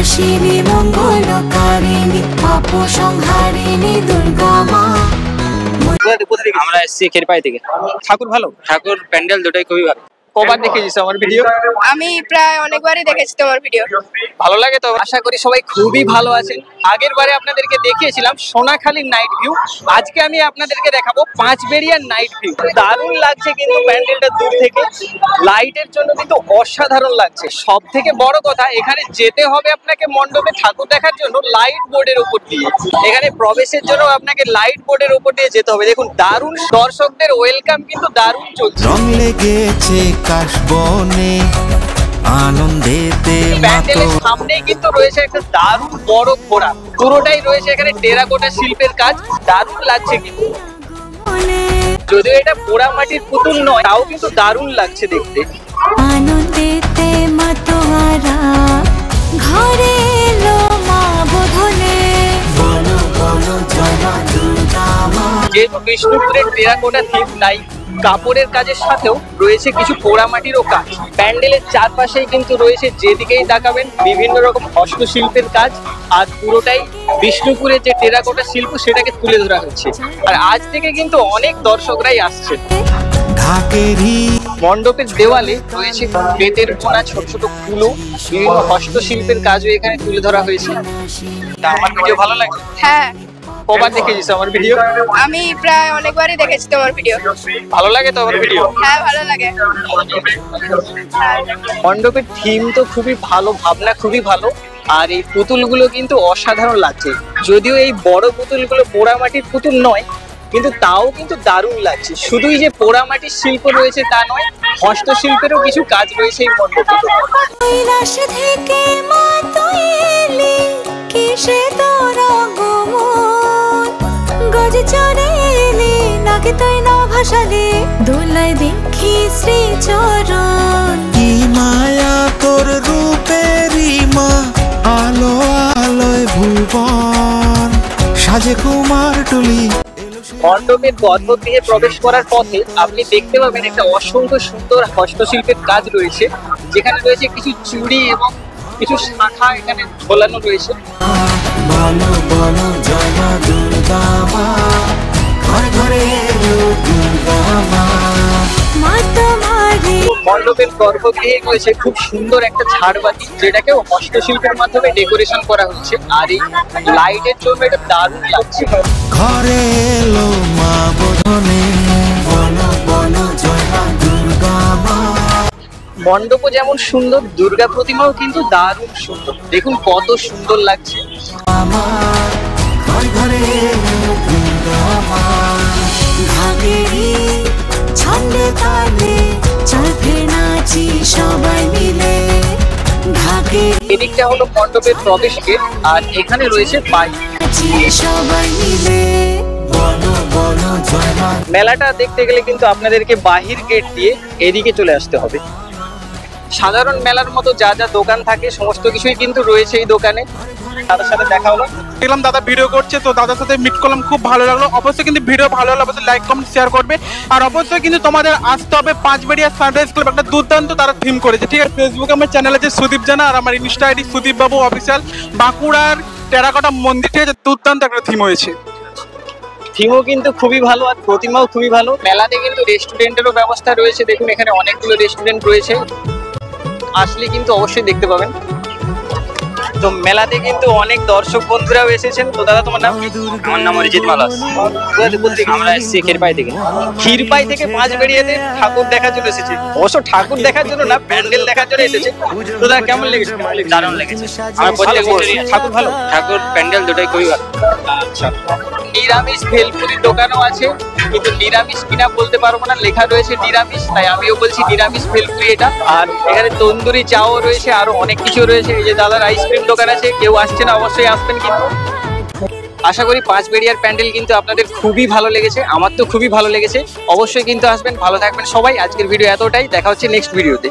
বিনাশিনী মঙ্গলকারিণী পাপ সংহারিণী দুর্গা মা। আমরা এসেছি ক্ষীরপাই থেকে। ঠাকুর ভালো? ঠাকুর প্যান্ডেল দুটোই খুবই ভালো। কবার দেখেছিস আমার ভিডিও? আমি প্রায় অনেকবারই দেখেছি তোমার ভিডিও। ভালো লাগে তো? আশা করি সবাই খুবই ভালো আছেন। আগের বারে আপনাদেরকে দেখিয়েছিলাম সোনাখালীর নাইট ভিউ, আজকে আমি আপনাদেরকে দেখাবো পাঁচবেড়িয়ার নাইট ভিউ। দারুণ লাগছে কিন্তু প্যান্ডেলটা দূর থেকে, লাইটের জন্য কিন্তু অসাধারণ লাগছে। সব থেকে বড় কথা, এখানে যেতে হবে আপনাকে মণ্ডপে ঠাকুর দেখার জন্য লাইট বোর্ডের উপর দিয়ে। এখানে প্রবেশের জন্য আপনাকে লাইট বোর্ডের উপর দিয়ে যেতে হবে। দেখুন দারুণ, দর্শকদের ওয়েলকাম কিন্তু দারুণ চলছে। রং লেগেছে কাশবনে আনন্দেতে প্যান্ডেলের সামনেই কিন্তু রয়েছে একটা দারুণ বড় ঘোড়া, পুরোটাই রয়েছে এখানে টেরাকোটা শিল্পের কাজ। দারুণ লাগছে কিন্তু, যদিও এটা পোড়া মাটির পুতুল নয়, তাও কিন্তু দারুণ লাগছে দেখতে। আনন্দেতে মাতোয়ারা ঘরে এলো মা বোধনে, বলো বলো জয় মা দুর্গা মা। যেহেতু বিষ্ণুপুরের টেরাকোটা থিম, তাই কাপড়ের কাজের সাথেও রয়েছে কিছু পোড়ামাটিরও কাজ। প্যান্ডেলের চারপাশেই কিন্তু রয়েছে, যেদিকেই তাকাবেন বিভিন্ন রকম হস্তশিল্পের কাজ। আর পুরোটাই বিষ্ণুপুরের যে টেরাকোটা শিল্প সেটাকে তুলে ধরা হচ্ছে। আর আজ থেকে কিন্তু অনেক দর্শকরাই আসছে। মণ্ডপের দেওয়ালে রয়েছে বেতের বোনা ছোট ছোট কুলো, বিভিন্ন হস্তশিল্পের কাজও এখানে তুলে ধরা হয়েছে। তা আমার ভিডিও ভালো লাগে? হ্যাঁ। কবার দেখেছিস আমার ভিডিও? আমি প্রায় অনেকবারই দেখেছি তোমার ভিডিও। ভালো লাগে তো আমার ভিডিও? হ্যাঁ, ভালো লাগে। মণ্ডপের থিম তো খুবই ভালো, ভাবনা খুবই ভালো। আর এই পুতুলগুলো কিন্তু অসাধারণ লাগছে। যদিও এই বড় পুতুলগুলো পোড়ামাটির পুতুল নয়, কিন্তু তাও কিন্তু দারুণ লাগছে। শুধুই যে পোড়ামাটির শিল্প রয়েছে তা নয়, হস্তশিল্পেরও কিছু কাজ রয়েছে এই মণ্ডপে। কৈলাস থেকে মা তুই এলি, কিসে তোর আগমন, গজ চড়ে এলি নাকি তুই না ভাসালি, দোলায় দেখি শ্রী চরণ। কি মায়া তোর রূপেরই মা, আলো আলোয় ভুবন সাজে কুমার টুলি। মণ্ডপের গর্ভগৃহে প্রবেশ করার পথে আপনি দেখতে পাবেন একটা অসংখ্য সুন্দর হস্তশিল্পের কাজ রয়েছে, যেখানে রয়েছে কিছু চুড়ি এবং কিছু শাখা এখানে ঝোলানো রয়েছে। বলো বলো জয় মা দুর্গা মা, ঘরে ঘরে এলো দুর্গা মা। মণ্ডপের গর্ভগৃহে রয়েছে খুব সুন্দর একটা ঝাড়বাতি, যেটাকেও হস্তশিল্পের মাধ্যমে ডেকোরেশন করা হচ্ছে। আর এই লাইটের জন্য এটা দারুণ লাগছে। ঘরে এলো মা বোধনে, বলো বলো জয় মা দুর্গা মা। মণ্ডপও যেমন সুন্দর, দুর্গা প্রতিমাও কিন্তু দারুণ সুন্দর। দেখুন কত সুন্দর লাগছে। ঘরে ঘরে এলো দুর্গা মা। ভাগেরই ছন্দে তালে চল ফের নাচি সবাই মিলে, ঢাকে এদিকটা হলো মণ্ডপের প্রবেশ গেট, আর এখানে রয়েছে বাইক। নাচি সবাই মিলে, বলো বলো জয় মা। মেলাটা দেখতে গেলে কিন্তু আপনাদেরকে বাহির গেট দিয়ে এদিকে চলে আসতে হবে। সাধারণ মেলার মতো যা যা দোকান থাকে সমস্ত কিছুই কিন্তু রয়েছে এই দোকানে। দাদার সাথে দেখা হলো, দেখলাম দাদা ভিডিও করছে, তো দাদার সাথে মিট করলাম, খুব ভালো লাগলো। অবশ্যই কিন্তু ভিডিও ভালো লাগলো অবশ্যই লাইক কমেন্ট শেয়ার করবে। আর অবশ্যই কিন্তু তোমাদের আসতে হবে পাঁচবেড়িয়া সানরাইজ ক্লাব, একটা দুর্দান্ত তারা থিম করেছে, ঠিক আছে? ফেসবুকে আমার চ্যানেল আছে সুদীপ জানা, আর আমার ইনস্টা আইডি সুদীপ বাবু অফিসিয়াল। বাঁকুড়ার টেরাকোটা মন্দির, ঠিক আছে? দুর্দান্ত একটা থিম হয়েছে। থিমও কিন্তু খুবই ভালো আর প্রতিমাও খুবই ভালো। মেলাতে কিন্তু রেস্টুরেন্টেরও ব্যবস্থা রয়েছে। দেখুন এখানে অনেকগুলো রেস্টুরেন্ট রয়েছে, আসলে কিন্তু অবশ্যই দেখতে পাবেন। তো মেলাতে কিন্তু অনেক দর্শক বন্ধুরাও এসেছেন। তো দাদা তোমার নাম? আমার নাম অরিজিৎ মালাস। আমরা এসেছি ক্ষীরপাই থেকে। ক্ষীরপাই থেকে পাঁচবেড়িয়াতে ঠাকুর দেখার জন্য এসেছে। অবশ্য ঠাকুর দেখার জন্য না, প্যান্ডেল দেখার জন্য এসেছে। তো দাদা কেমন লেগেছে? দারুণ লেগেছে। আমার প্রত্যেক বছরই ঠাকুর ভালো, ঠাকুর প্যান্ডেল দুটোই খুবই ভালো। আচ্ছা, নিরামিষ ভেলপুরির দোকানও আছে, কিন্তু নিরামিষ কিনা বলতে পারবো না, লেখা রয়েছে নিরামিষ, তাই আমিও বলছি নিরামিষ ভেলপুরি এটা। আর এখানে তন্দুরি চাও রয়েছে, আরো অনেক কিছু রয়েছে। এই যে দাদার আইসক্রিম দোকান আছে, কেউ আসছে না অবশ্যই আসবেন কিন্তু। আশা করি পাঁচবেড়িয়ার প্যান্ডেল কিন্তু আপনাদের খুবই ভালো লেগেছে, আমার তো খুবই ভালো লেগেছে। অবশ্যই কিন্তু আসবেন, ভালো থাকবেন সবাই। আজকের ভিডিও এতটাই, দেখা হচ্ছে নেক্সট ভিডিওতে।